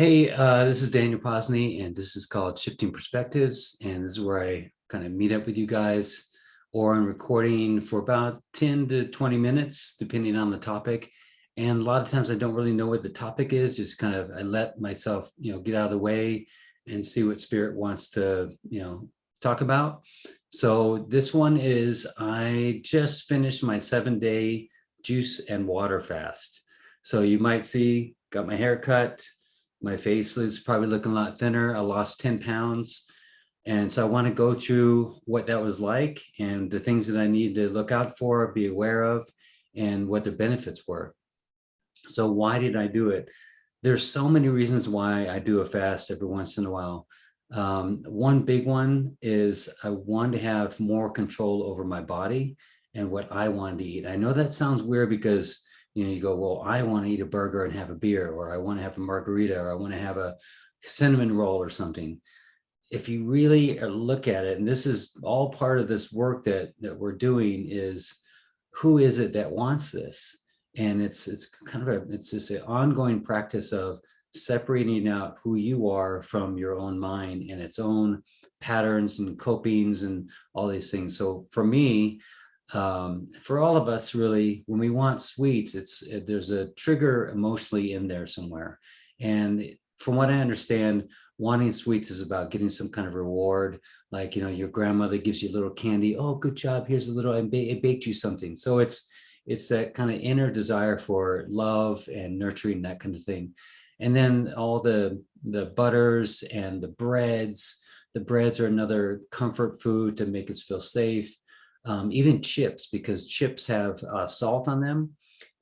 Hey, this is Daniel Posney, and this is called Shifting Perspectives. And this is where I kind of meet up with you guys or I'm recording for about 10 to 20 minutes, depending on the topic. And a lot of times I don't really know what the topic is, just kind of I let myself, get out of the way and see what spirit wants to, talk about. So this one is I just finished my 7-day juice and water fast. So you might see, got my hair cut. My face is probably looking a lot thinner. I lost 10 pounds. And so I want to go through what that was like and the things that I need to look out for, be aware of, and what the benefits were. So why did I do it? There's so many reasons why I do a fast every once in a while. One big one is I want to have more control over my body and what I want to eat. I know that sounds weird because you go, well, I want to eat a burger and have a beer, or I want to have a margarita, or I want to have a cinnamon roll or something. If you really look at it, and this is all part of this work that we're doing, is who is it that wants this? And it's kind of it's just an ongoing practice of separating out who you are from your own mind and its own patterns and copings and all these things. So for me, for all of us, really, when we want sweets, there's a trigger emotionally in there somewhere. And from what I understand, wanting sweets is about getting some kind of reward. Like, your grandmother gives you a little candy. Oh, good job. Here's a little, it baked you something. So it's that kind of inner desire for love and nurturing, that kind of thing. And then all the butters and the breads. The breads are another comfort food to make us feel safe. Even chips, because chips have salt on them.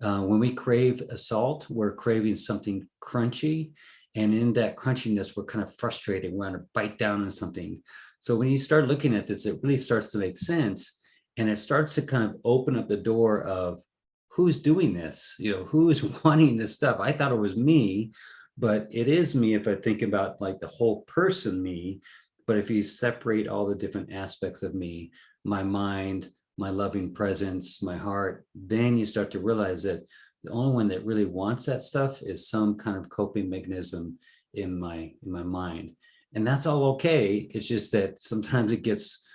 When we crave a salt, we're craving something crunchy. And in that crunchiness, we're kind of frustrated. We want to bite down on something. So when you start looking at this, it really starts to make sense. And it starts to kind of open up the door of who's doing this, who's wanting this stuff. I thought it was me, but it is me if I think about like the whole person me. But if you separate all the different aspects of me, my mind, my loving presence, my heart, then you start to realize that the only one that really wants that stuff is some kind of coping mechanism in my mind. And that's all okay. It's just that sometimes it gets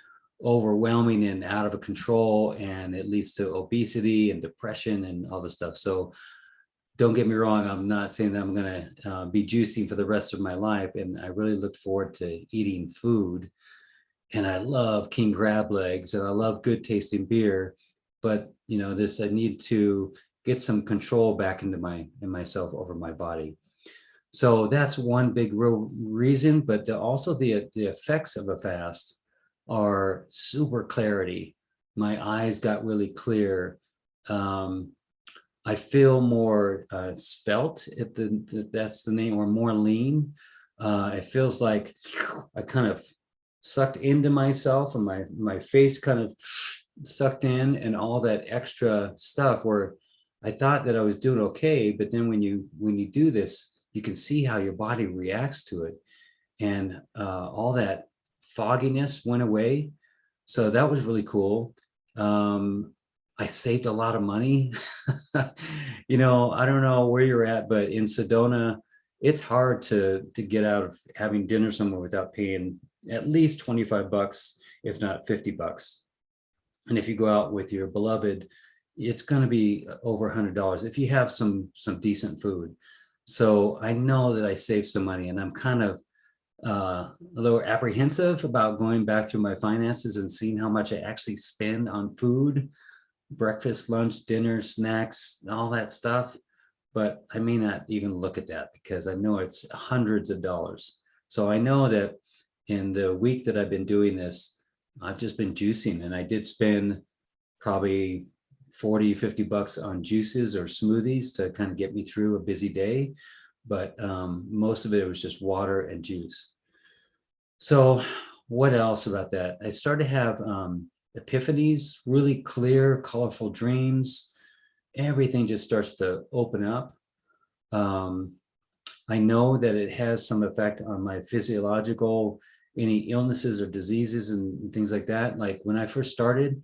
overwhelming and out of control, and it leads to obesity and depression and all this stuff. So don't get me wrong, I'm not saying that I'm going to be juicing for the rest of my life. And I really look forward to eating food. And I love king crab legs and I love good tasting beer. But I need to get some control back into myself over my body. So that's one big real reason. But also the effects of a fast are super clarity. My eyes got really clear. I feel more svelte, if that's the name, or more lean. It feels like I kind of sucked into myself, and my face kind of sucked in, and all that extra stuff where I thought that I was doing okay, but then when you do this, you can see how your body reacts to it, and all that fogginess went away. So that was really cool. I saved a lot of money. I don't know where you're at, but in Sedona, it's hard to get out of having dinner somewhere without paying at least 25 bucks, if not 50 bucks. And if you go out with your beloved, it's going to be over $100 if you have some decent food. So I know that I saved some money, and I'm kind of a little apprehensive about going back through my finances and seeing how much I actually spend on food, breakfast, lunch, dinner, snacks, all that stuff. But I may not even look at that because I know it's hundreds of dollars. So I know that in the week that I've been doing this, I've just been juicing, and I did spend probably 40, 50 bucks on juices or smoothies to kind of get me through a busy day. But most of it was just water and juice. So what else about that? I started to have epiphanies, really clear, colorful dreams. Everything just starts to open up. I know that it has some effect on my physiological, any illnesses or diseases and things like that. Like when I first started,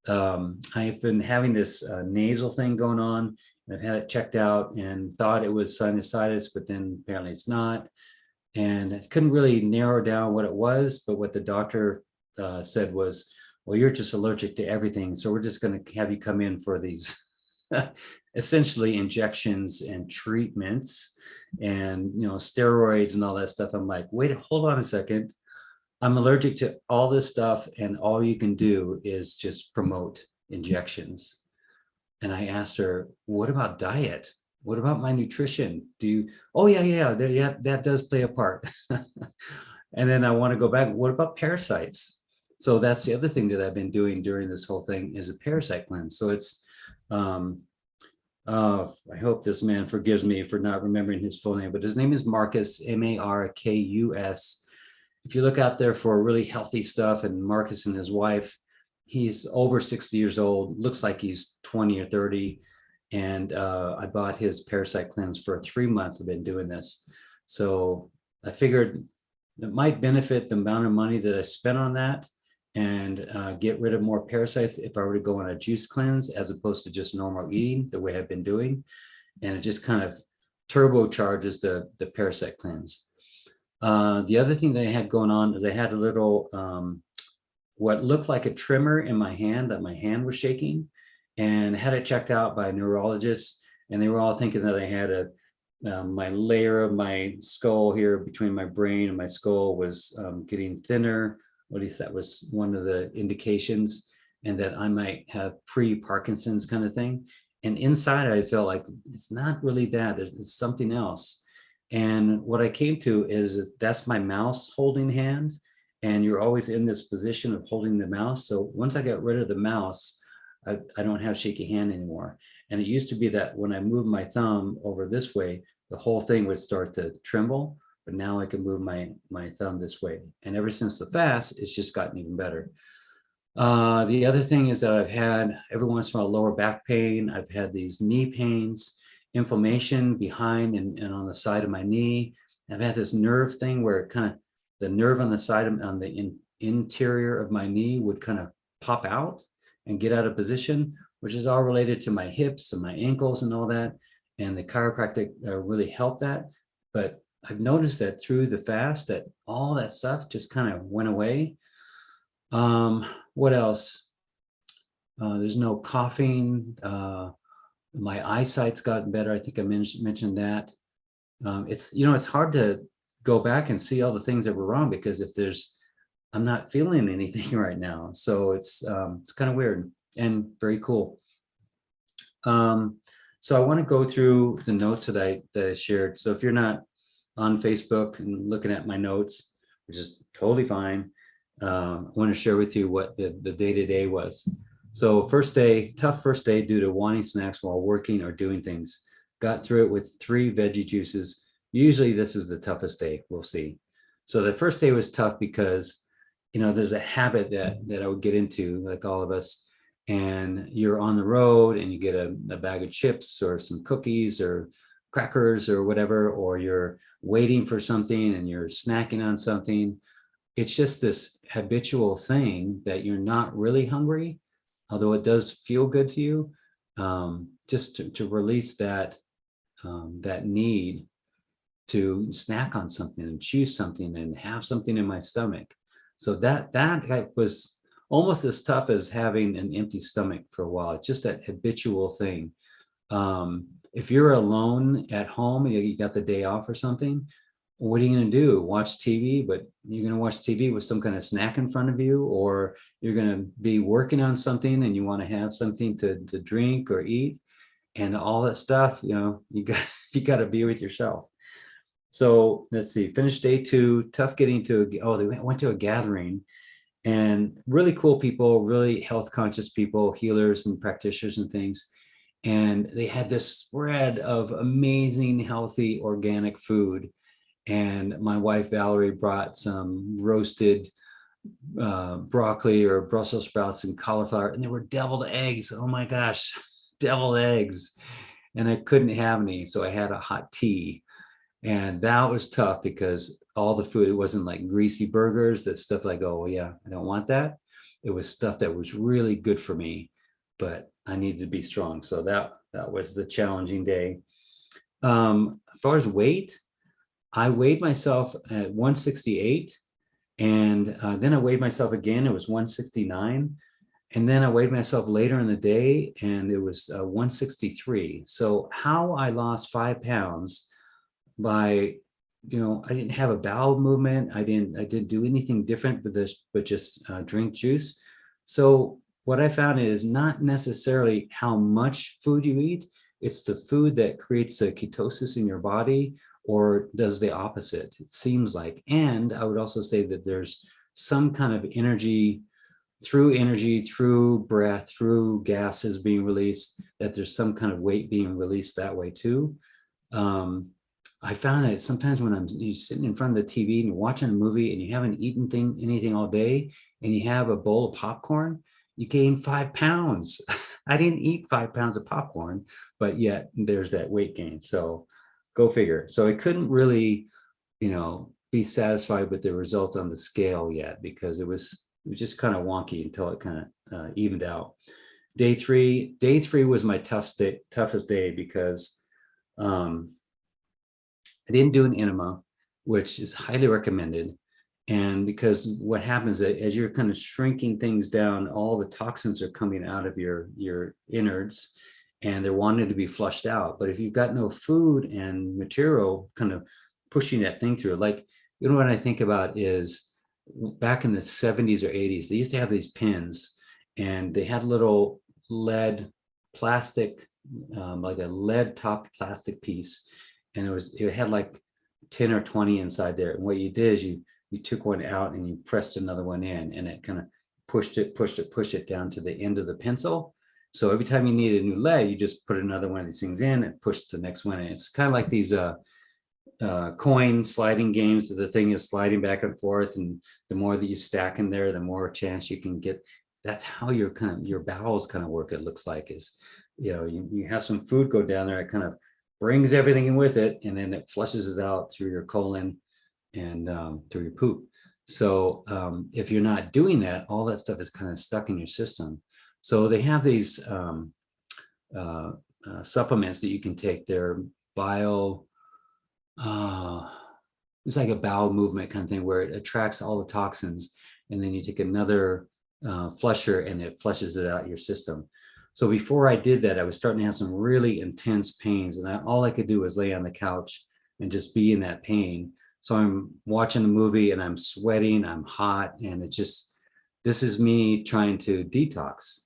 I've been having this nasal thing going on, I've had it checked out and thought it was sinusitis, but then apparently it's not. And I couldn't really narrow down what it was, but what the doctor said was, well, you're just allergic to everything. So we're just going to have you come in for these essentially injections and treatments and, steroids and all that stuff. I'm like, wait, hold on a second. I'm allergic to all this stuff, and all you can do is just promote injections. And I asked her, what about diet? What about my nutrition? Oh, yeah, that does play a part. And then I want to go back. What about parasites? So that's the other thing that I've been doing during this whole thing is a parasite cleanse. So it's, I hope this man forgives me for not remembering his full name, but his name is Marcus, Markus. If you look out there for really healthy stuff, and Marcus and his wife, he's over 60 years old, looks like he's 20 or 30. And I bought his parasite cleanse for 3 months. I've been doing this. So I figured it might benefit the amount of money that I spent on that, and get rid of more parasites if I were to go on a juice cleanse as opposed to just normal eating the way I've been doing. And it just kind of turbocharges the parasite cleanse. The other thing that I had going on is I had a little, what looked like a tremor in my hand, that my hand was shaking, and I had it checked out by neurologists, and they were all thinking that I had my layer of my skull here between my brain and my skull was getting thinner. At least that was one of the indications, and that I might have pre-Parkinson's kind of thing. And inside I felt like it's not really that, it's something else. And what I came to is that's my mouse holding hand, and you're always in this position of holding the mouse. So once I got rid of the mouse, I don't have shaky hand anymore. And it used to be that when I moved my thumb over this way, the whole thing would start to tremble. But now I can move my thumb this way. And ever since the fast, it's just gotten even better. The other thing is that I've had every once in a while lower back pain. I've had these knee pains, inflammation behind and on the side of my knee. I've had this nerve thing where it kind of, the nerve on the side of, on the interior of my knee would kind of pop out and get out of position, which is all related to my hips and my ankles and all that. And the chiropractic really helped that. But I've noticed that through the fast that all that stuff just kind of went away. What else? There's no coughing. My eyesight's gotten better. I think I mentioned that. It's hard to go back and see all the things that were wrong, because I'm not feeling anything right now. So it's kind of weird and very cool. So I want to go through the notes that I shared. So if you're not on Facebook and looking at my notes, which is totally fine, I want to share with you what the day-to-day was. So tough first day due to wanting snacks while working or doing things. Got through it with 3 veggie juices. Usually this is the toughest day, we'll see. So the first day was tough because, there's a habit that I would get into, like all of us, and you're on the road and you get a bag of chips or some cookies or crackers or whatever, or you're waiting for something and you're snacking on something. It's just this habitual thing that you're not really hungry, although it does feel good to you, just to release that need to snack on something and chew something and have something in my stomach. So that was almost as tough as having an empty stomach for a while. It's just that habitual thing. If you're alone at home, you got the day off or something, what are you going to do? Watch TV, but you're going to watch TV with some kind of snack in front of you, or you're going to be working on something and you want to have something to drink or eat, and all that stuff, you got to be with yourself. So let's see, finished day 2, tough getting to, they went to a gathering, and really cool people, really health conscious people, healers and practitioners and things. And they had this spread of amazing, healthy, organic food. And my wife, Valerie, brought some roasted broccoli or Brussels sprouts and cauliflower, and they were deviled eggs. Oh my gosh, deviled eggs. And I couldn't have any, so I had a hot tea. And that was tough because all the food, it wasn't like greasy burgers, that stuff like, oh yeah, I don't want that. It was stuff that was really good for me, but I needed to be strong. So that was the challenging day. As far as weight, I weighed myself at 168, and then I weighed myself again. It was 169. And then I weighed myself later in the day, and it was 163. So how I lost 5 pounds by, I didn't have a bowel movement. I didn't do anything different but just drink juice. So what I found is not necessarily how much food you eat. It's the food that creates the ketosis in your body or does the opposite, it seems like. And I would also say that there's some kind of energy, through breath, through gases being released, that there's some kind of weight being released that way too. I found that sometimes when you're sitting in front of the TV and you're watching a movie and you haven't eaten anything all day, and you have a bowl of popcorn, you gain 5 pounds. I didn't eat 5 pounds of popcorn, but yet there's that weight gain. So go figure. So I couldn't really, be satisfied with the results on the scale yet, because it was just kind of wonky until it kind of evened out. Day three was my toughest day because I didn't do an enema, which is highly recommended. And because what happens as you're kind of shrinking things down, all the toxins are coming out of your innards and they're wanting to be flushed out. But if you've got no food and material kind of pushing that thing through, like, what I think about is back in the 70s or 80s, they used to have these pins and they had little lead plastic, like a lead topped plastic piece. And it had like 10 or 20 inside there. And what you did is you took one out and you pressed another one in, and it kind of pushed it down to the end of the pencil. So every time you need a new lead, you just put another one of these things in and push the next one in. It's kind of like these coin sliding games. The thing is sliding back and forth, and the more that you stack in there, the more chance you can get. That's how your bowels kind of work. It looks like is, you have some food go down there, it kind of brings everything in with it, and then it flushes it out through your colon and through your poop. So if you're not doing that, all that stuff is kind of stuck in your system. So they have these supplements that you can take. They're it's like a bowel movement kind of thing where it attracts all the toxins, and then you take another flusher and it flushes it out your system. So before I did that, I was starting to have some really intense pains, and all I could do was lay on the couch and just be in that pain. So I'm watching the movie and I'm sweating, I'm hot, and this is me trying to detox.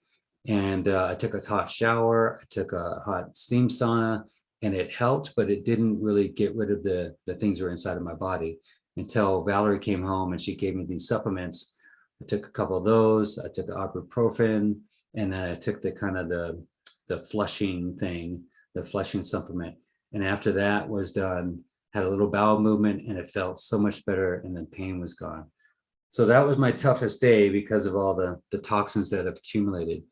And I took a hot shower, I took a hot steam sauna, and it helped, but it didn't really get rid of the things that were inside of my body until Valerie came home and she gave me these supplements. I took a couple of those. I took ibuprofen, and then I took the kind of the flushing thing, the flushing supplement. And after that was done, had a little bowel movement, and it felt so much better, and the pain was gone. So that was my toughest day because of all the toxins that have accumulated.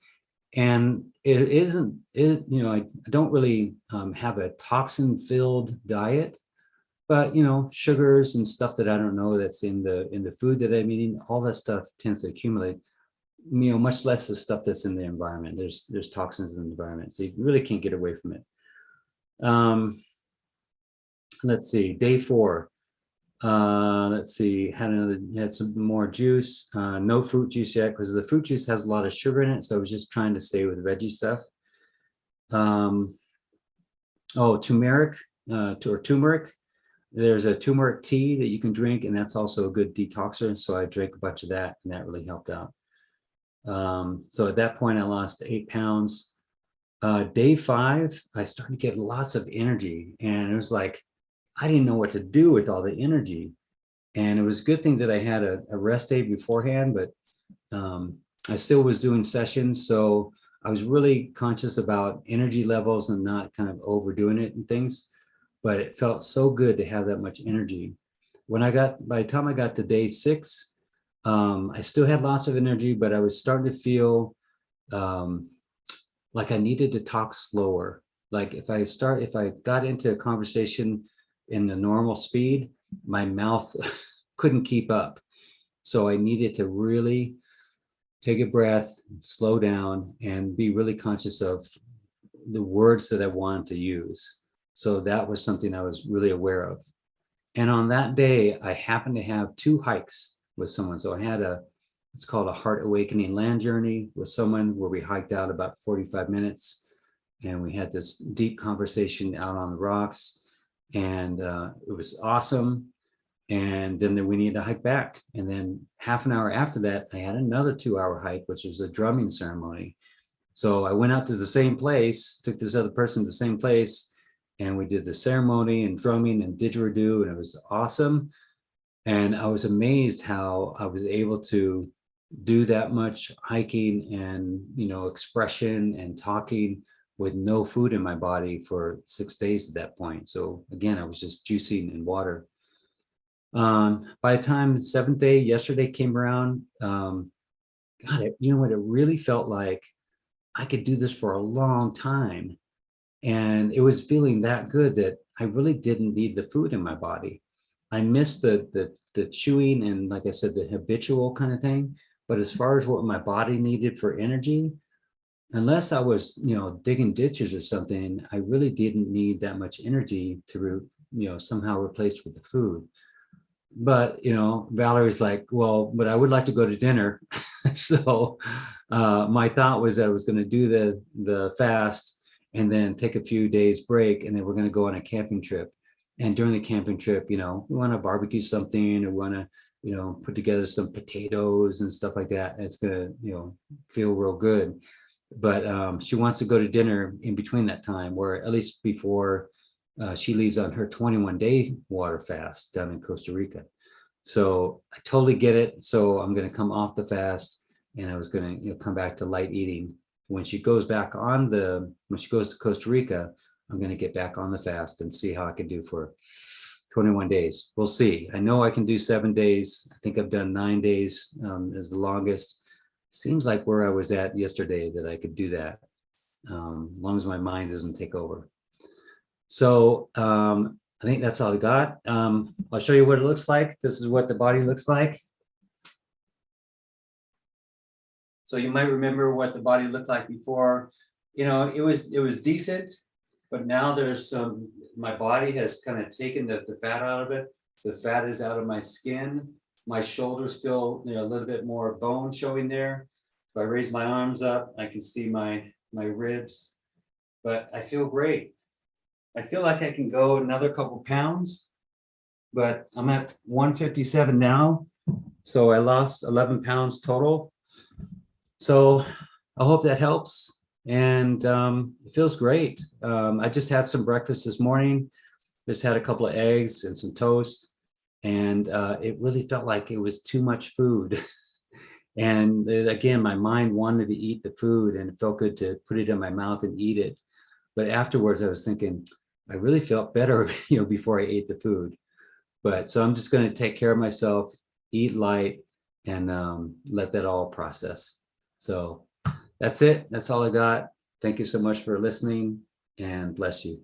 And I don't really have a toxin-filled diet, but sugars and stuff that I don't know that's in the food that I'm eating, all that stuff tends to accumulate. Much less the stuff that's in the environment. There's toxins in the environment, so you really can't get away from it. Let's see, day 4. Let's see, had some more juice. No fruit juice yet because the fruit juice has a lot of sugar in it, so I was just trying to stay with veggie stuff. Turmeric, turmeric. There's a turmeric tea that you can drink, and that's also a good detoxer. So I drank a bunch of that, and that really helped out. So at that point, I lost 8 pounds. Day 5, I started to get lots of energy, and it was like I didn't know what to do with all the energy. And it was a good thing that I had a rest day beforehand, but I still was doing sessions. So I was really conscious about energy levels and not kind of overdoing it and things. But it felt so good to have that much energy. By the time I got to day 6, I still had lots of energy, but I was starting to feel like I needed to talk slower. Like if I got into a conversation in the normal speed, my mouth couldn't keep up. So I needed to really take a breath, slow down, and be really conscious of the words that I wanted to use. So that was something I was really aware of. And on that day, I happened to have 2 hikes with someone. So I had it's called a Heart Awakening land journey with someone where we hiked out about 45 minutes and we had this deep conversation out on the rocks, and it was awesome. And then we needed to hike back. And then half an hour after that, I had another 2-hour hike, which was a drumming ceremony. So I went out to the same place, took this other person to the same place, and we did the ceremony and drumming and didgeridoo, and it was awesome. And I was amazed how I was able to do that much hiking and, expression and talking with no food in my body for 6 days at that point. So again, I was just juicing in water. By the time 7th day, yesterday came around, you know what, it really felt like I could do this for a long time. And it was feeling that good that I really didn't need the food in my body. I missed the chewing and, like I said, the habitual kind of thing. But as far as what my body needed for energy, unless I was, digging ditches or something, I really didn't need that much energy to, somehow replace with the food. But, Valerie's like, well, but I would like to go to dinner. So my thought was that I was going to do the fast and then take a few days break, and then we're going to go on a camping trip. And during the camping trip, we want to barbecue something, or want to, put together some potatoes and stuff like that. And it's going to, feel real good. But she wants to go to dinner in between that time, or at least before she leaves on her 21-day water fast down in Costa Rica. So I totally get it. So I'm going to come off the fast, and I was going to, come back to light eating. When she goes to Costa Rica, I'm going to get back on the fast and see how I can do for 21 days. We'll see. I know I can do 7 days. I think I've done 9 days as the longest. Seems like where I was at yesterday that I could do that, as long as my mind doesn't take over. So I think that's all I got. I'll show you what it looks like. This is what the body looks like. So you might remember what the body looked like before. It was decent, but now there's my body has kind of taken the fat out of it. The fat is out of my skin. My shoulders feel, a little bit more bone showing there. If I raise my arms up, I can see my ribs, but I feel great. I feel like I can go another couple pounds, but I'm at 157 now. So I lost 11 pounds total. So I hope that helps. And it feels great. I just had some breakfast this morning. Just had a couple of eggs and some toast. And it really felt like it was too much food. And again, my mind wanted to eat the food, and it felt good to put it in my mouth and eat it. But afterwards, I was thinking, I really felt better, before I ate the food. But so I'm just going to take care of myself, eat light, and let that all process. So that's it. That's all I got. Thank you so much for listening, and bless you.